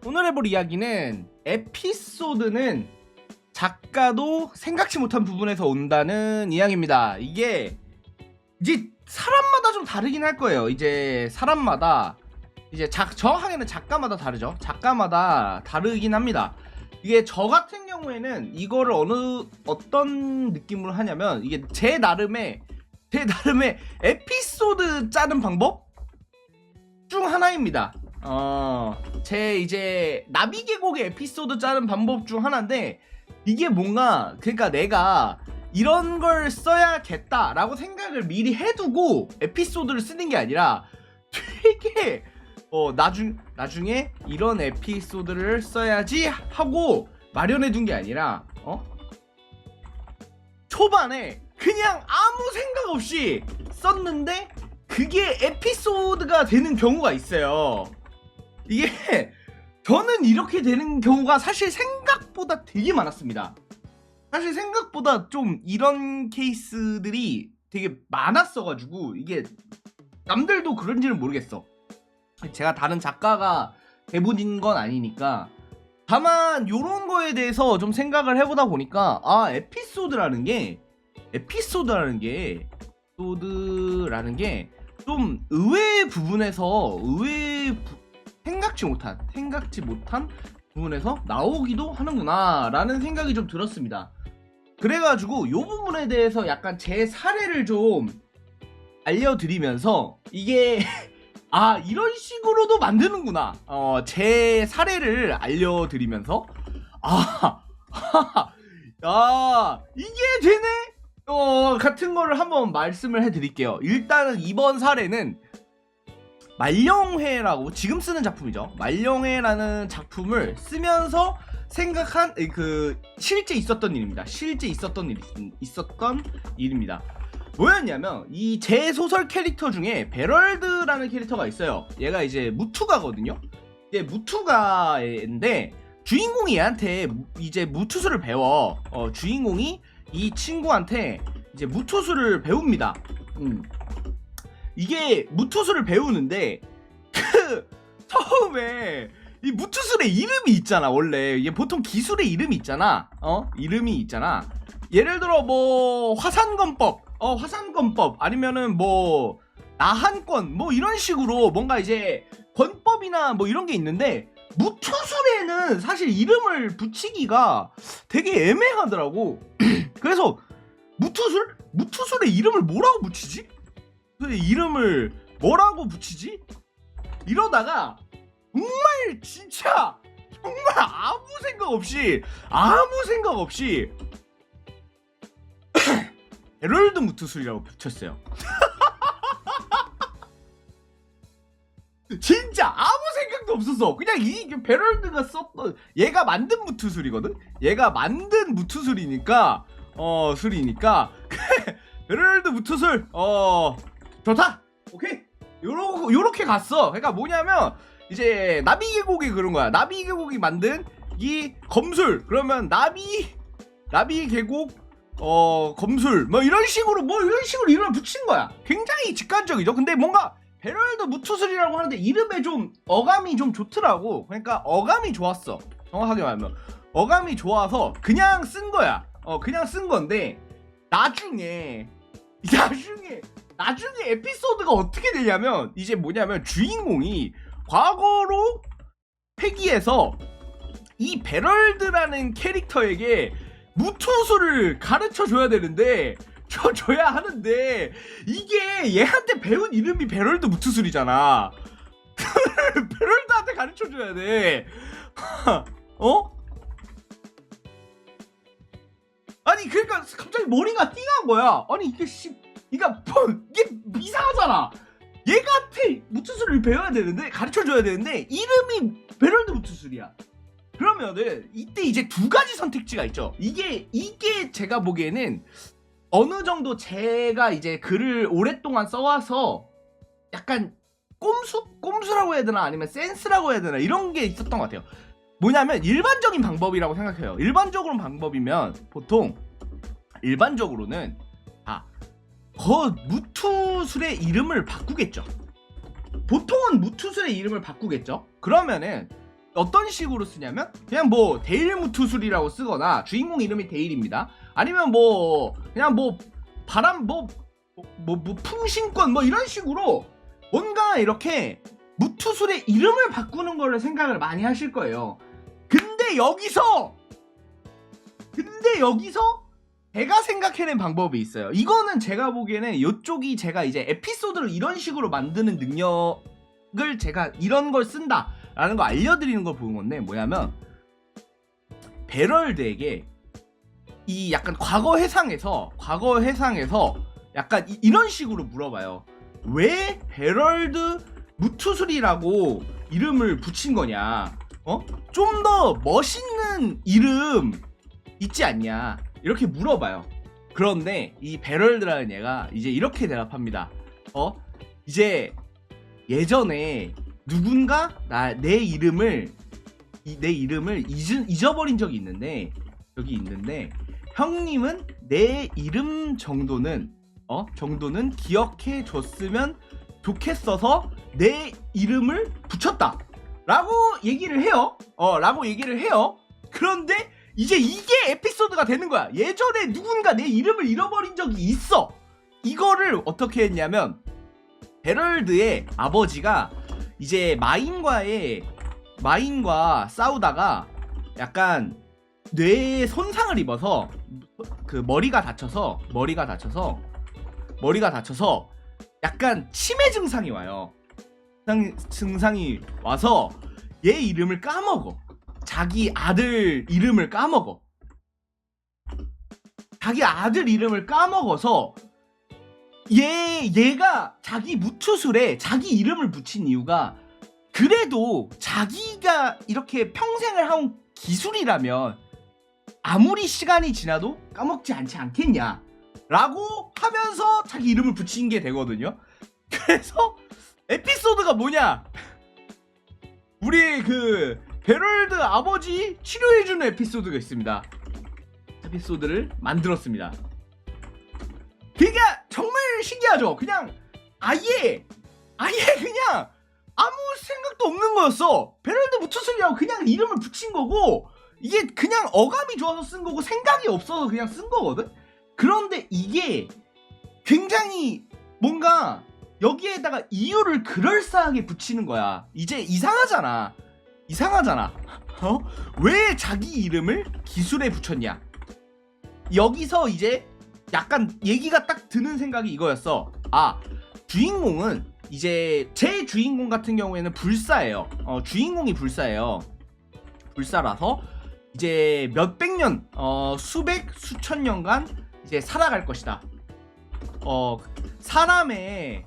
오늘 해볼 이야기는 에피소드는 작가도 생각지 못한 부분에서 온다는 이야기입니다. 이게 이제 사람마다 좀 다르긴 할 거예요. 이제 사람마다 이제 정확하게는 작가마다 다르죠. 작가마다 다르긴 합니다. 이게 저 같은 경우에는 이거를 어떤 느낌으로 하냐면 이게 제 나름의 에피소드 짜는 방법 중 하나입니다. 제 이제 나비 계곡의 에피소드 짜는 방법 중 하나인데, 이게 뭔가 그러니까 내가 이런 걸 써야겠다라고 생각을 미리 해두고 에피소드를 쓰는 게 아니라 되게 나중에 이런 에피소드를 써야지 하고 마련해둔 게 아니라 초반에 그냥 아무 생각 없이 썼는데 그게 에피소드가 되는 경우가 있어요. 이게 저는 이렇게 되는 경우가 사실 생각보다 되게 많았습니다. 사실 생각보다 좀 이런 케이스들이 되게 많았어가지고 이게 남들도 그런지는 모르겠어. 제가 다른 작가가 대부분인 건 아니니까. 다만 요런 거에 대해서 좀 생각을 해보다 보니까 에피소드라는 게 좀 의외의 부분에서 생각지 못한 부분에서 나오기도 하는구나 라는 생각이 좀 들었습니다. 그래가지고 요 부분에 대해서 약간 제 사례를 좀 알려드리면서 이게 이런 식으로도 만드는구나, 제 사례를 알려드리면서 이게 되네? 같은 거를 한번 말씀을 해드릴게요. 일단은 이번 사례는 말령회라고 지금 쓰는 작품이죠. 말령회라는 작품을 쓰면서 생각한 실제 있었던 일입니다. 뭐였냐면 이 제 소설 캐릭터 중에 베럴드라는 캐릭터가 있어요. 얘가 이제 무투가거든요. 이제 무투가인데 주인공이 얘한테 이제 무투수를 배워. 주인공이 이 친구한테 이제 무투수를 배웁니다. 이게 무투수를 배우는데 처음에 이 무투술의 이름이 있잖아. 원래 이게 보통 기술의 이름이 있잖아. 이름이 있잖아. 예를 들어 뭐 화산검법 아니면은 뭐 나한권 뭐 이런 식으로 뭔가 이제 권법이나 뭐 이런 게 있는데, 무투술에는 사실 이름을 붙이기가 되게 애매하더라고. 그래서 무투술의 이름을 뭐라고 붙이지? 이러다가 정말 아무 생각 없이 베럴드 무투술이라고 붙였어요. 진짜 아무 생각도 없었어. 그냥 이 베럴드가 썼던, 얘가 만든 무투술이거든. 얘가 만든 무투술이니까 베럴드 무투술 좋다. 오케이. 요렇게 갔어. 그러니까 뭐냐면 이제 나비 계곡이 그런 거야. 나비 계곡이 만든 이 검술, 그러면 나비 계곡 검술 뭐 이런 식으로 이름을 붙인 거야. 굉장히 직관적이죠. 근데 뭔가 베럴드 무투술이라고 하는데 이름에 좀 어감이 좀 좋더라고. 그러니까 어감이 좋았어. 정확하게 말하면 어감이 좋아서 그냥 쓴 거야. 그냥 쓴 건데 나중에 에피소드가 어떻게 되냐면, 이제 뭐냐면 주인공이 과거로 회귀해서 이 베럴드라는 캐릭터에게 무투술을 가르쳐 줘야 하는데 이게 얘한테 배운 이름이 베럴드 무투술이잖아. 베럴드한테 가르쳐 줘야 돼. 아니 그러니까 갑자기 머리가 띵한 거야. 아니 이게 이게 이상하잖아. 얘한테 무투술을 배워야 되는데, 가르쳐줘야 되는데 이름이 베럴드 무투술이야. 그러면은 이때 이제 두 가지 선택지가 있죠. 이게 제가 보기에는 어느 정도 제가 이제 글을 오랫동안 써와서 약간 꼼수라고 해야 되나 아니면 센스라고 해야 되나 이런 게 있었던 것 같아요. 뭐냐면 일반적인 방법이라고 생각해요. 일반적으로 방법이면 보통 일반적으로는 무투술의 이름을 바꾸겠죠. 보통은 무투술의 이름을 바꾸겠죠. 그러면은 어떤 식으로 쓰냐면 그냥 뭐 데일무투술이라고 쓰거나 주인공 이름이 데일입니다. 아니면 뭐 그냥 뭐 바람 뭐 풍신권 뭐 이런 식으로 뭔가 이렇게 무투술의 이름을 바꾸는 걸로 생각을 많이 하실 거예요. 근데 여기서 제가 생각해낸 방법이 있어요. 이거는 제가 보기에는 이쪽이 제가 이제 에피소드를 이런 식으로 만드는 능력을 제가 이런 걸 쓴다 라는 거 알려드리는 걸 보는 건데, 뭐냐면 베럴드에게 이 약간 과거 회상에서 약간 이런 식으로 물어봐요. 왜 베럴드 무투술이라고 이름을 붙인 거냐? 좀 더 멋있는 이름 있지 않냐? 이렇게 물어봐요. 그런데 이 베럴드라는 얘가 이제 이렇게 대답합니다. 이제 예전에 누군가 내 이름을 잊어버린 적이 있는데, 여기 있는데 형님은 내 이름 정도는 기억해 줬으면 좋겠어서 내 이름을 붙였다 라고 얘기를 해요. 그런데 이제 이게 에피소드가 되는 거야. 예전에 누군가 내 이름을 잃어버린 적이 있어. 이거를 어떻게 했냐면, 베럴드의 아버지가 이제 마인과 싸우다가 약간 뇌에 손상을 입어서 그 머리가 다쳐서 약간 치매 증상이 와요. 증상이 와서 얘 이름을 까먹어. 자기 아들 이름을 까먹어서 얘가 자기 무투술에 자기 이름을 붙인 이유가, 그래도 자기가 이렇게 평생을 해온 기술이라면 아무리 시간이 지나도 까먹지 않지 않겠냐 라고 하면서 자기 이름을 붙인 게 되거든요. 그래서 에피소드가 뭐냐, 우리 그 베럴드 아버지 치료해주는 에피소드가 있습니다. 에피소드를 만들었습니다. 그게 정말 신기하죠. 그냥 아예 그냥 아무 생각도 없는 거였어. 베럴드 무투술이라고 그냥 이름을 붙인 거고, 이게 그냥 어감이 좋아서 쓴 거고 생각이 없어서 그냥 쓴 거거든. 그런데 이게 굉장히 뭔가 여기에다가 이유를 그럴싸하게 붙이는 거야. 이제 이상하잖아. 왜 자기 이름을 기술에 붙였냐. 여기서 이제 약간 얘기가 딱 드는 생각이 이거였어. 주인공은 이제 제 주인공 같은 경우에는 불사예요. 주인공이 불사예요. 불사라서 이제 몇백 년, 수천 년간 이제 살아갈 것이다. 사람의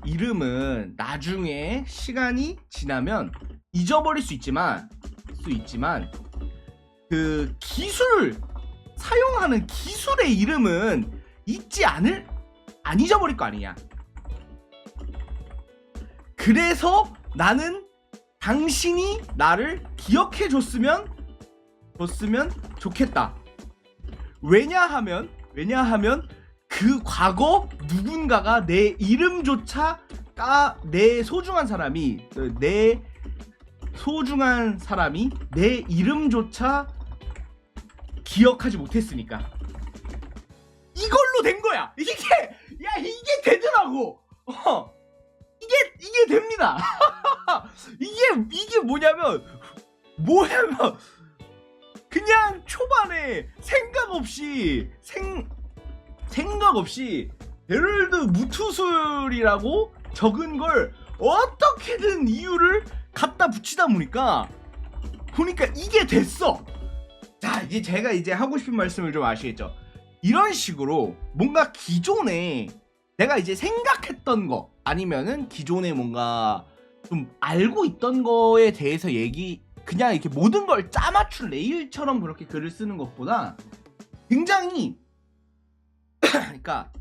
이름은 나중에 시간이 지나면 잊어버릴 수 있지만 그 사용하는 기술의 이름은 안 잊어버릴 거 아니냐. 그래서 나는 당신이 나를 기억해 줬으면 좋겠다. 왜냐하면 그 과거 누군가가 내 이름조차 내 소중한 사람이 내 이름조차 기억하지 못했으니까. 이걸로 된 거야. 이게 되더라고. 이게 됩니다. 이게 뭐냐면 그냥 초반에 생각 없이 베럴드 무투술이라고 적은 걸 어떻게든 이유를 갖다 붙이다 보니까 이게 됐어. 자, 이제 제가 하고 싶은 말씀을 좀 아시겠죠? 이런 식으로 뭔가 기존에 내가 이제 생각했던 거, 아니면은 기존에 뭔가 좀 알고 있던 거에 대해서 그냥 이렇게 모든 걸 짜맞춘 레일처럼 그렇게 글을 쓰는 것보다 굉장히 그러니까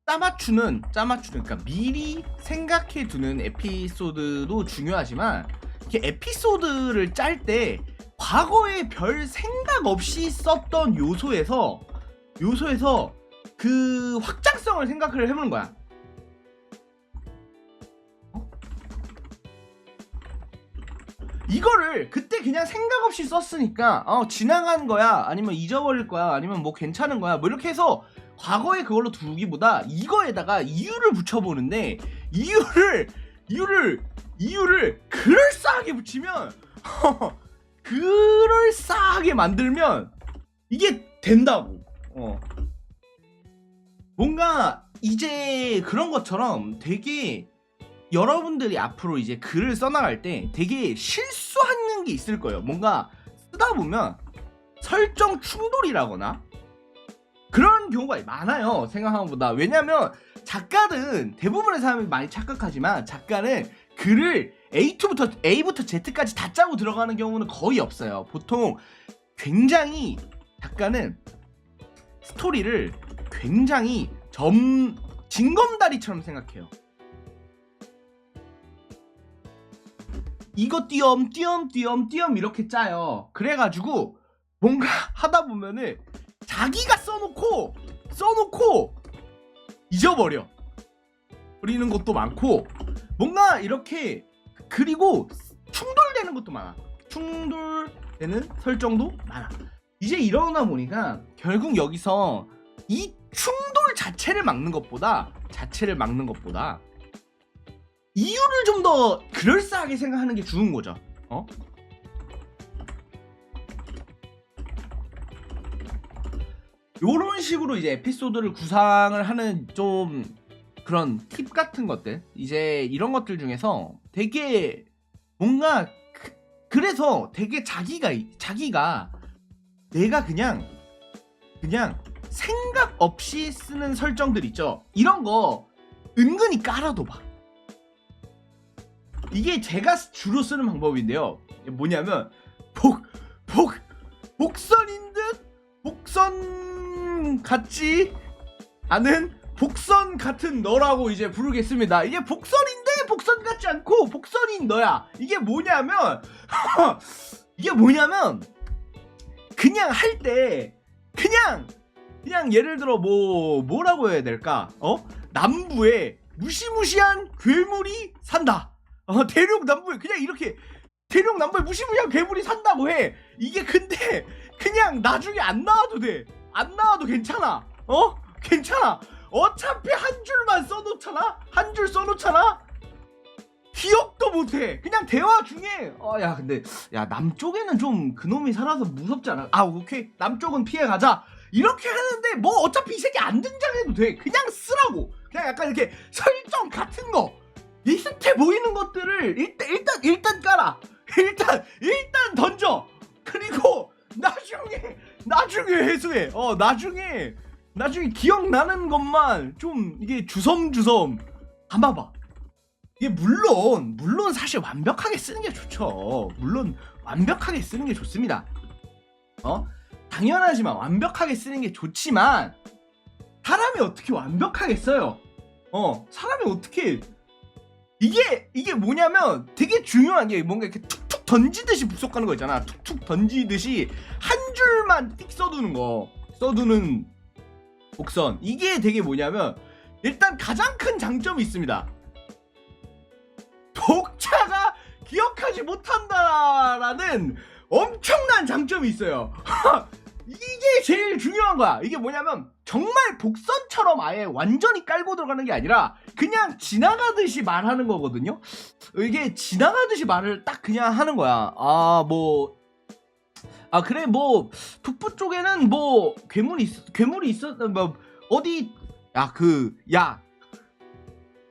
짜맞추는 그러니까 미리 생각해 두는 에피소드도 중요하지만, 이렇게 에피소드를 짤 때 과거에 별 생각 없이 썼던 요소에서 그 확장성을 생각을 해보는 거야. 이거를 그때 그냥 생각 없이 썼으니까 지나간 거야 아니면 잊어버릴 거야 아니면 뭐 괜찮은 거야 뭐 이렇게 해서 과거에 그걸로 두기보다 이거에다가 이유를 붙여보는데 이유를 그럴싸하게 붙이면 그럴싸하게 만들면 이게 된다고. 뭔가 이제 그런 것처럼 되게 여러분들이 앞으로 이제 글을 써나갈 때 되게 실수하는 게 있을 거예요. 뭔가 쓰다 보면 설정 충돌이라거나 그런 경우가 많아요. 생각하는 것보다. 왜냐면 작가는 대부분의 사람이 많이 착각하지만 작가는 글을 A부터 Z까지 다 짜고 들어가는 경우는 거의 없어요. 보통 굉장히 작가는 스토리를 굉장히 징검다리처럼 생각해요. 이거 띄엄 이렇게 짜요. 그래가지고 뭔가 하다 보면은 자기가 써놓고 잊어버려 버리는 것도 많고 뭔가 이렇게 그리고 충돌되는 것도 많아. 충돌되는 설정도 많아. 이제 이러다 보니까 결국 여기서 이 충돌 자체를 막는 것보다 이유를 좀 더 그럴싸하게 생각하는 게 좋은 거죠. 요런 식으로 이제 에피소드를 구상을 하는 좀 그런 팁 같은 것들 이제 이런 것들 중에서 되게 뭔가 그래서 되게 자기가 내가 그냥 생각 없이 쓰는 설정들 있죠. 이런 거 은근히 깔아둬 봐. 이게 제가 주로 쓰는 방법인데요. 뭐냐면 복선인 듯 복선 같지 않은 복선 같은 너라고 이제 부르겠습니다. 이게 복선인데 복선 같지 않고 복선인 너야. 이게 뭐냐면 그냥 할 때 그냥 예를 들어 뭐라고 해야 될까? 남부에 무시무시한 괴물이 산다. 대륙 남부에 그냥 이렇게 대륙 남부에 무시무시한 괴물이 산다고 해. 이게 근데 그냥 나중에 안 나와도 돼. 안 나와도 괜찮아. 괜찮아. 어차피 한 줄만 써놓잖아. 한 줄 써놓잖아. 기억도 못해. 그냥 대화 중에 야 근데 야 남쪽에는 좀 그놈이 살아서 무섭지 않아? 오케이 남쪽은 피해가자. 이렇게 하는데 뭐 어차피 이 새끼 안 등장해도 돼. 그냥 쓰라고. 그냥 약간 이렇게 설정 같은 거 비슷해 보이는 것들을 일단 깔아. 일단 던져. 그리고 나중에 해소해. 나중에 기억나는 것만 좀 이게 주섬주섬 담아봐. 이게 물론 사실 완벽하게 쓰는 게 좋죠. 물론 완벽하게 쓰는 게 좋습니다. 당연하지만 완벽하게 쓰는 게 좋지만 사람이 어떻게 완벽하게 써요? 사람이 어떻게 이게 뭐냐면 되게 중요한 게 뭔가 이렇게 툭툭 던지듯이 북속하는 거 있잖아. 툭툭 던지듯이 한 줄만 띡 써두는 복선. 이게 되게 뭐냐면 일단 가장 큰 장점이 있습니다. 독자가 기억하지 못한다라는 엄청난 장점이 있어요. 이게 제일 중요한 거야. 이게 뭐냐면 정말 복선처럼 아예 완전히 깔고 들어가는 게 아니라 그냥 지나가듯이 말하는 거거든요. 이게 지나가듯이 말을 딱 그냥 하는 거야. 그래 뭐 북부 쪽에는 뭐 괴물이 있었 뭐 어디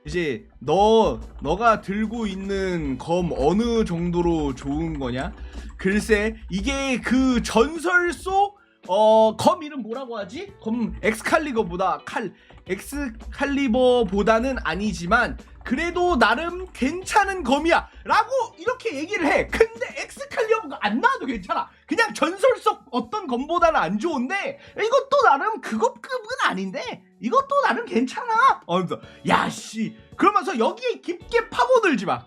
이제 너가 들고 있는 검 어느 정도로 좋은 거냐? 글쎄 이게 그 전설 속 검 이름 뭐라고 하지? 검 엑스칼리버보다는 아니지만 그래도 나름 괜찮은 검이야 라고 이렇게 얘기를 해. 근데 엑스칼리버가 안 나와도 괜찮아. 그냥 전설 속 어떤 검보다는 안 좋은데 이것도 나름 그것급은 아닌데 이것도 나름 괜찮아. 야씨 그러면서 여기에 깊게 파고들지 마.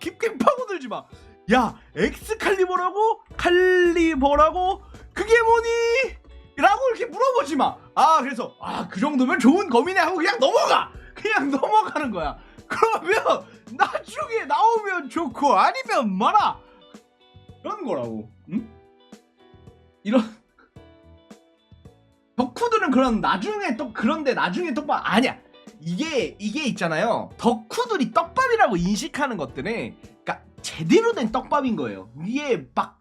야 엑스칼리버라고 칼리버라고 그게 뭐니? 라고 이렇게 물어보지 마. 그래서 그 정도면 좋은 검이네 하고 그냥 넘어가는 거야. 그러면 나중에 나오면 좋고 아니면 말아. 이런 거라고. 응? 이런 덕후들은 그런 나중에 떡밥 아니야. 이게 있잖아요. 덕후들이 떡밥이라고 인식하는 것들은 그러니까 제대로 된 떡밥인 거예요. 이게 막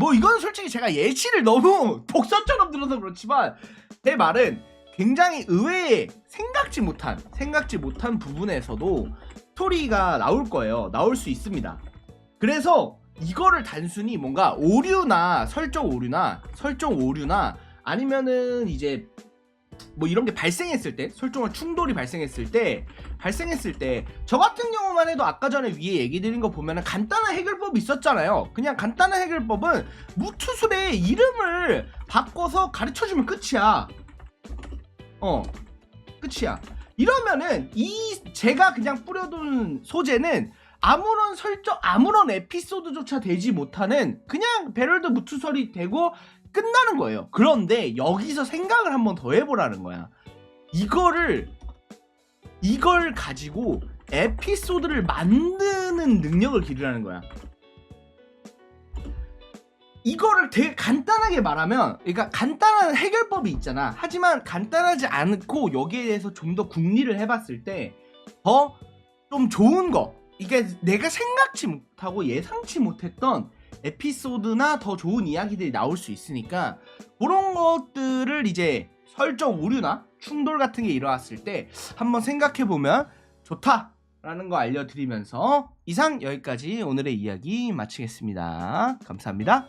뭐 이건 솔직히 제가 예시를 너무 독서처럼 들어서 그렇지만 제 말은 굉장히 의외의 생각지 못한 부분에서도 스토리가 나올 거예요. 나올 수 있습니다. 그래서 이거를 단순히 뭔가 설정 오류나 아니면은 이제 뭐 이런 게 발생했을 때, 설정과 충돌이 발생했을 때 저 같은 경우만 해도 아까 전에 위에 얘기 드린 거 보면은 간단한 해결법이 있었잖아요. 그냥 간단한 해결법은 무투술의 이름을 바꿔서 가르쳐주면 끝이야. 끝이야. 이러면은 제가 그냥 뿌려둔 소재는 아무런 에피소드조차 되지 못하는 그냥 베럴드 무투설이 되고 끝나는 거예요. 그런데 여기서 생각을 한번 더 해보라는 거야. 이걸 가지고 에피소드를 만드는 능력을 기르라는 거야. 이거를 되게 간단하게 말하면, 그러니까 간단한 해결법이 있잖아. 하지만 간단하지 않고 여기에 대해서 좀 더 궁리를 해봤을 때 더 좀 좋은 거, 이게 내가 생각지 못하고 예상치 못했던 에피소드나 더 좋은 이야기들이 나올 수 있으니까 그런 것들을 이제 설정 오류나 충돌 같은 게 일어났을 때 한번 생각해보면 좋다라는 거 알려드리면서 이상 여기까지 오늘의 이야기 마치겠습니다. 감사합니다.